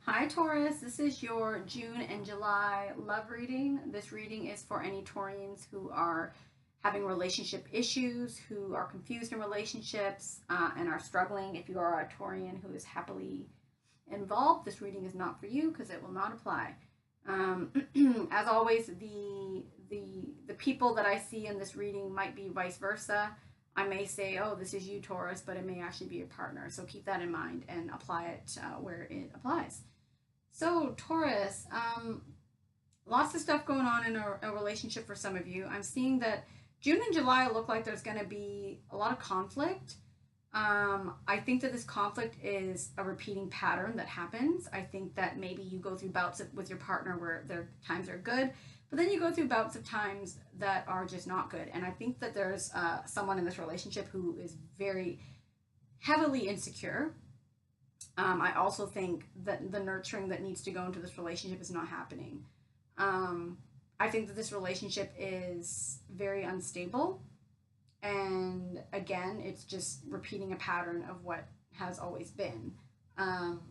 Hi Taurus, this is your June and July love reading. This reading is for any Taurians who are having relationship issues, who are confused in relationships, and are struggling. If you are a Taurian who is happily involved, this reading is not for you because it will not apply. Um, as always, the people that I see in this reading might be vice versa. I may say, "Oh, this is you, Taurus," but it may actually be your partner. So keep that in mind and apply it where it applies. So, Taurus, lots of stuff going on in a relationship for some of you. I'm seeing that June and July look like there's going to be a lot of conflict. I think that this conflict is a repeating pattern that happens. I think that maybe you go through bouts with your partner where their times are good, but then you go through bouts of times that are just not good. And I think that there's someone in this relationship who is very heavily insecure. I also think that the nurturing that needs to go into this relationship is not happening. Um, I think that this relationship is very unstable. And again, it's just repeating a pattern of what has always been. Um,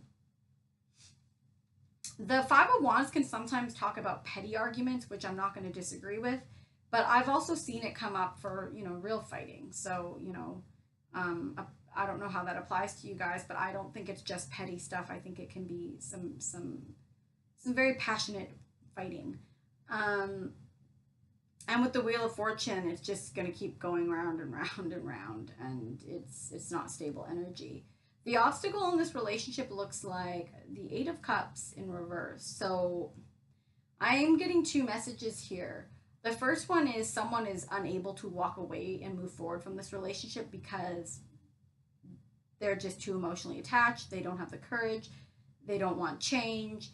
the Five of Wands can sometimes talk about petty arguments, which I'm not going to disagree with. But I've also seen it come up for, real fighting. So, um, I don't know how that applies to you guys, but I don't think it's just petty stuff. I think it can be some very passionate fighting. Um, and with the Wheel of Fortune, it's just going to keep going round and round and round, and it's not stable energy. The obstacle in this relationship looks like the Eight of Cups in reverse. So I am getting two messages here. The first one is someone is unable to walk away and move forward from this relationship because they're just too emotionally attached. They don't have the courage. They don't want change.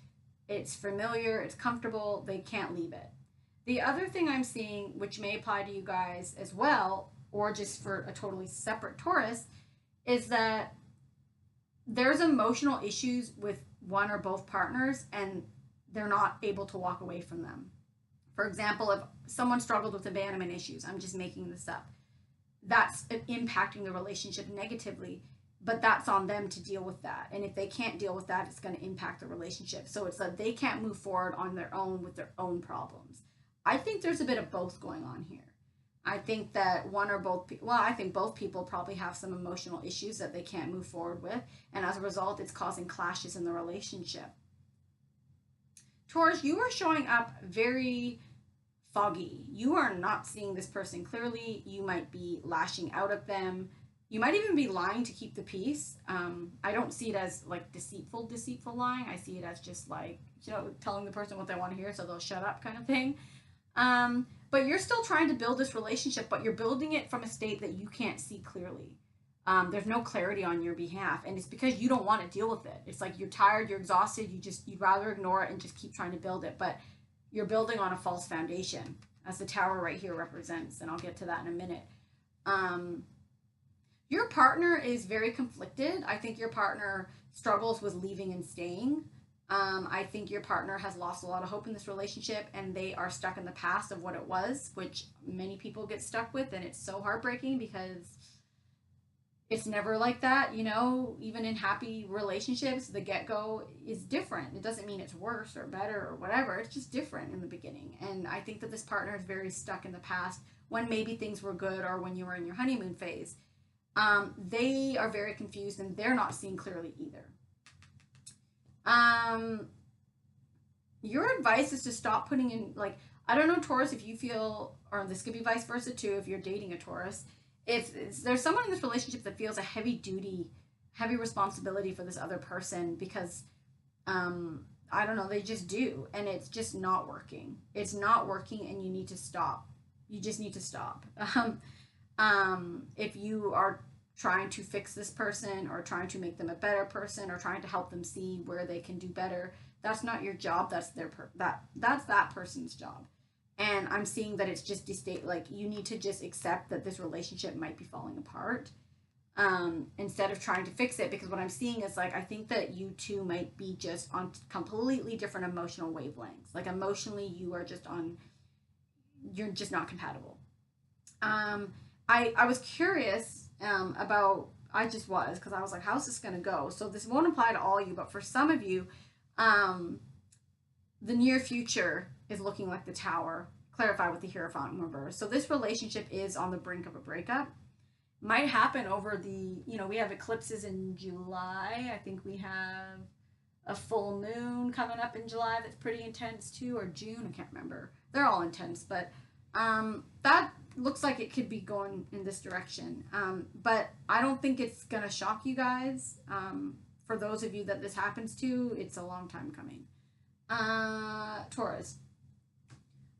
It's familiar. It's comfortable. They can't leave it. The other thing I'm seeing, which may apply to you guys as well, or just for a totally separate Taurus, is that there's emotional issues with one or both partners and they're not able to walk away from them. For example, if someone struggled with abandonment issues, I'm just making this up, that's impacting the relationship negatively, but that's on them to deal with that. And if they can't deal with that, it's going to impact the relationship. So it's that they can't move forward on their own with their own problems. I think there's a bit of both going on here. I think that one or both, well, I think both people probably have some emotional issues that they can't move forward with. And as a result, it's causing clashes in the relationship. Taurus, you are showing up very foggy. You are not seeing this person clearly. You might be lashing out at them. You might even be lying to keep the peace. I don't see it as like deceitful lying. I see it as just like, telling the person what they want to hear so they'll shut up kind of thing. But you're still trying to build this relationship, but you're building it from a state that you can't see clearly. There's no clarity on your behalf, and it's because you don't want to deal with it. It's like you're tired, you're exhausted, you'd rather ignore it and just keep trying to build it, but you're building on a false foundation, as the tower right here represents, and I'll get to that in a minute. Um, your partner is very conflicted. I think your partner struggles with leaving and staying. I think your partner has lost a lot of hope in this relationship and they are stuck in the past of what it was, which many people get stuck with. And it's so heartbreaking because it's never like that. Even in happy relationships, the get go is different. It doesn't mean it's worse or better or whatever. It's just different in the beginning. And I think that this partner is very stuck in the past when maybe things were good or when you were in your honeymoon phase. They are very confused and they're not seeing clearly either. Um, your advice is to stop putting in, like, I don't know, Taurus, if you feel, or this could be vice versa too, if you're dating a Taurus, if there's someone in this relationship that feels a heavy duty, heavy responsibility for this other person because, I don't know, they just do, and it's just not working. It's not working, and you need to stop. You just need to stop. If you are trying to fix this person or trying to make them a better person or trying to help them see where they can do better, that's not your job. That's that's that person's job. And I'm seeing that it's just like you need to just accept that this relationship might be falling apart, instead of trying to fix it, because what I'm seeing is, like, I think that you two might be just on completely different emotional wavelengths. Like, emotionally you're just not compatible. I was curious, about, I just was, because I was like, how's this going to go? So this won't apply to all of you, but for some of you, Um, the near future is looking like the Tower, clarified with the Hierophant in reverse. So this relationship is on the brink of a breakup. Might happen over the, we have eclipses in July. I think we have a full moon coming up in July that's pretty intense too, or June, I can't remember. They're all intense, but that looks like it could be going in this direction. But I don't think it's gonna shock you guys. For those of you that this happens to, it's a long time coming. Taurus.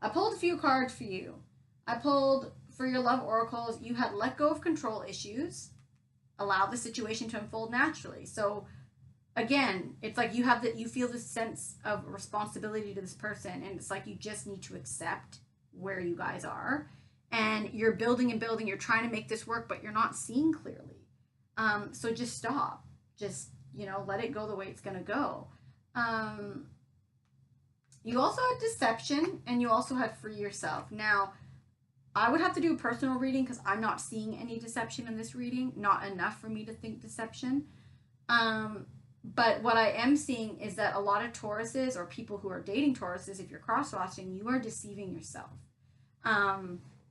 I pulled a few cards for you. I pulled for your love oracles. You had let go of control issues, allow the situation to unfold naturally. So again, it's like you feel this sense of responsibility to this person, and it's like you just need to accept where you guys are, and you're building and building. You're trying to make this work, but you're not seeing clearly. So just stop. Just let it go the way it's gonna go. You also had deception, and you also had free yourself. Now, I would have to do a personal reading because I'm not seeing any deception in this reading. Not enough for me to think deception. But what I am seeing is that a lot of Tauruses, or people who are dating Tauruses, if you're cross-watching, you are deceiving yourself.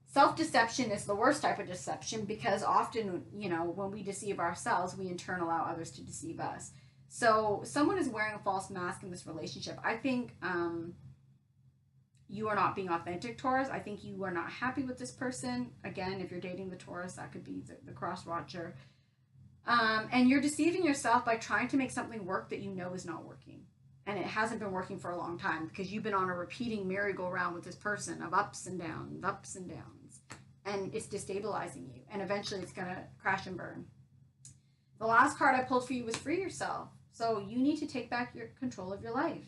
Self-deception is the worst type of deception because often, when we deceive ourselves, we in turn allow others to deceive us. So someone is wearing a false mask in this relationship. I think you are not being authentic, Taurus. I think you are not happy with this person. Again, if you're dating the Taurus, that could be the cross-watcher. And you're deceiving yourself by trying to make something work that you know is not working. And it hasn't been working for a long time because you've been on a repeating merry-go-round with this person of ups and downs, ups and downs. And it's destabilizing you. And eventually it's going to crash and burn. The last card I pulled for you was free yourself. So you need to take back your control of your life.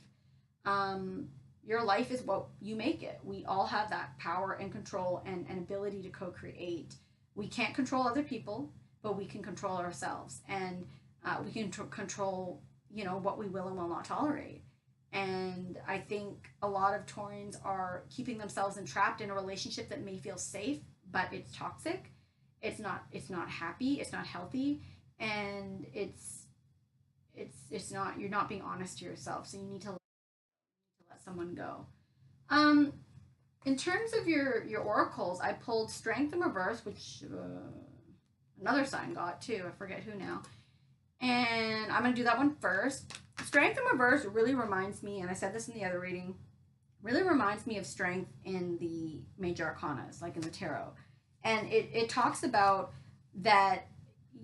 Your life is what you make it. We all have that power and control and ability to co-create. We can't control other people, but we can control ourselves. And we can control, what we will and will not tolerate. And I think a lot of Taurians are keeping themselves entrapped in a relationship that may feel safe, but it's toxic. It's not happy. It's not healthy. And it's not, you're not being honest to yourself. So you need to let someone go. In terms of your oracles, I pulled Strength in reverse, which another sign got too. I forget who now. And I'm going to do that one first. Strength in reverse really reminds me, and I said this in the other reading, really reminds me of strength in the major arcanas, like in the tarot. And it talks about that,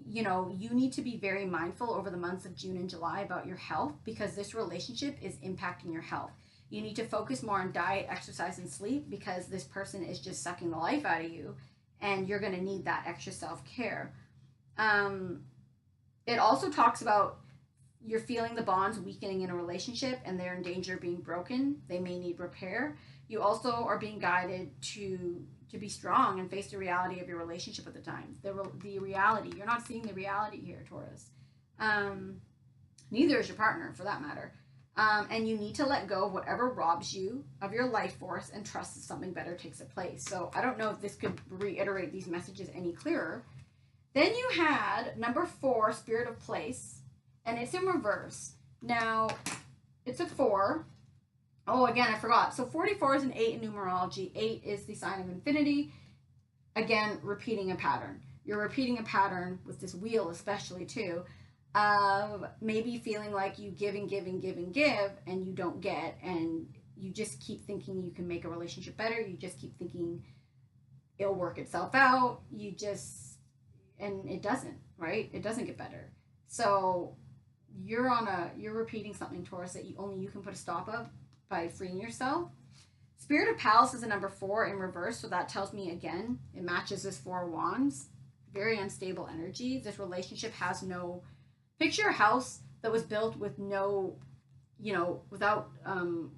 you need to be very mindful over the months of June and July about your health because this relationship is impacting your health. You need to focus more on diet, exercise, and sleep because this person is just sucking the life out of you and you're going to need that extra self-care. It also talks about you're feeling the bonds weakening in a relationship and they're in danger of being broken. They may need repair. You also are being guided to be strong and face the reality of your relationship at the time. The reality. You're not seeing the reality here, Taurus. Neither is your partner, for that matter. And you need to let go of whatever robs you of your life force and trust that something better takes its place. So I don't know if this could reiterate these messages any clearer. Then you had number 4, Spirit of Place, and it's in reverse. Now, it's a 4. Oh, again, I forgot. So 44 is an 8 in numerology. 8 is the sign of infinity. Again, repeating a pattern. You're repeating a pattern with this wheel especially too, of maybe feeling like you give and give and give and give and you don't get, and you just keep thinking you can make a relationship better. You just keep thinking it'll work itself out. And it doesn't, right? It doesn't get better. So you're repeating something, Taurus, that only you can put a stop of by freeing yourself. Spirit of Palace is a number 4 in reverse, so that tells me, again, it matches this 4 of Wands. Very unstable energy. This relationship has no... Picture a house that was built with no, without,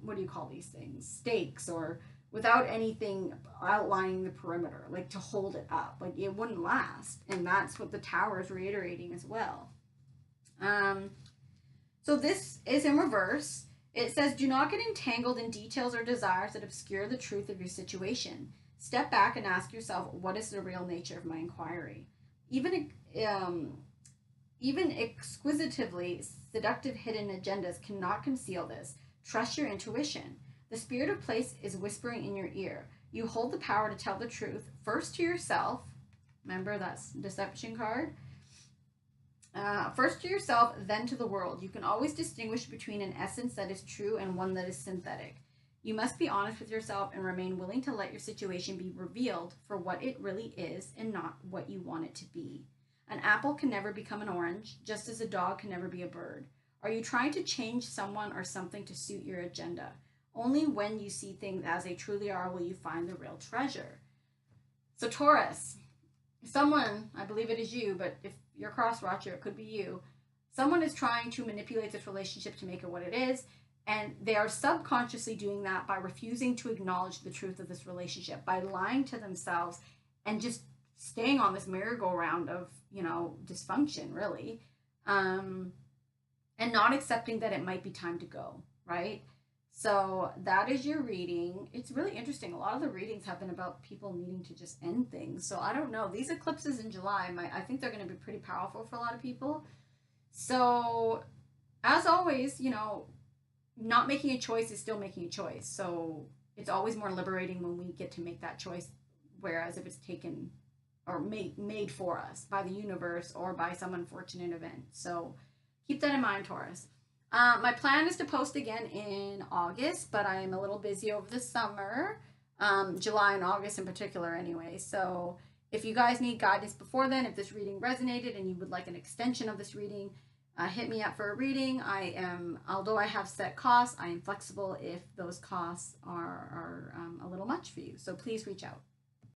what do you call these things? Stakes, or without anything outlining the perimeter, like to hold it up. Like, it wouldn't last. And that's what the Tower is reiterating as well. So this is in reverse. It says, do not get entangled in details or desires that obscure the truth of your situation. Step back and ask yourself, what is the real nature of my inquiry? Even Even exquisitively seductive hidden agendas cannot conceal this. Trust your intuition. The spirit of place is whispering in your ear. You hold the power to tell the truth, first to yourself. Remember, that's deception card. First to yourself, then to the world. You can always distinguish between an essence that is true and one that is synthetic. You must be honest with yourself and remain willing to let your situation be revealed for what it really is and not what you want it to be. An apple can never become an orange, just as a dog can never be a bird. Are you trying to change someone or something to suit your agenda? Only when you see things as they truly are will you find the real treasure. So, Taurus, someone, I believe it is you, but if you're a cross watcher, it could be you. Someone is trying to manipulate this relationship to make it what it is, and they are subconsciously doing that by refusing to acknowledge the truth of this relationship, by lying to themselves and just staying on this merry-go-round of, dysfunction, really, and not accepting that it might be time to go, right? So that is your reading. It's really interesting. A lot of the readings have been about people needing to just end things. So I don't know. These eclipses in July, I think they're going to be pretty powerful for a lot of people. So as always, not making a choice is still making a choice. So it's always more liberating when we get to make that choice. Whereas if it's taken or made for us by the universe or by some unfortunate event. So keep that in mind, Taurus. My plan is to post again in August, but I am a little busy over the summer, July and August in particular anyway. So if you guys need guidance before then, if this reading resonated and you would like an extension of this reading, hit me up for a reading. Although I have set costs, I am flexible if those costs are a little much for you. So please reach out.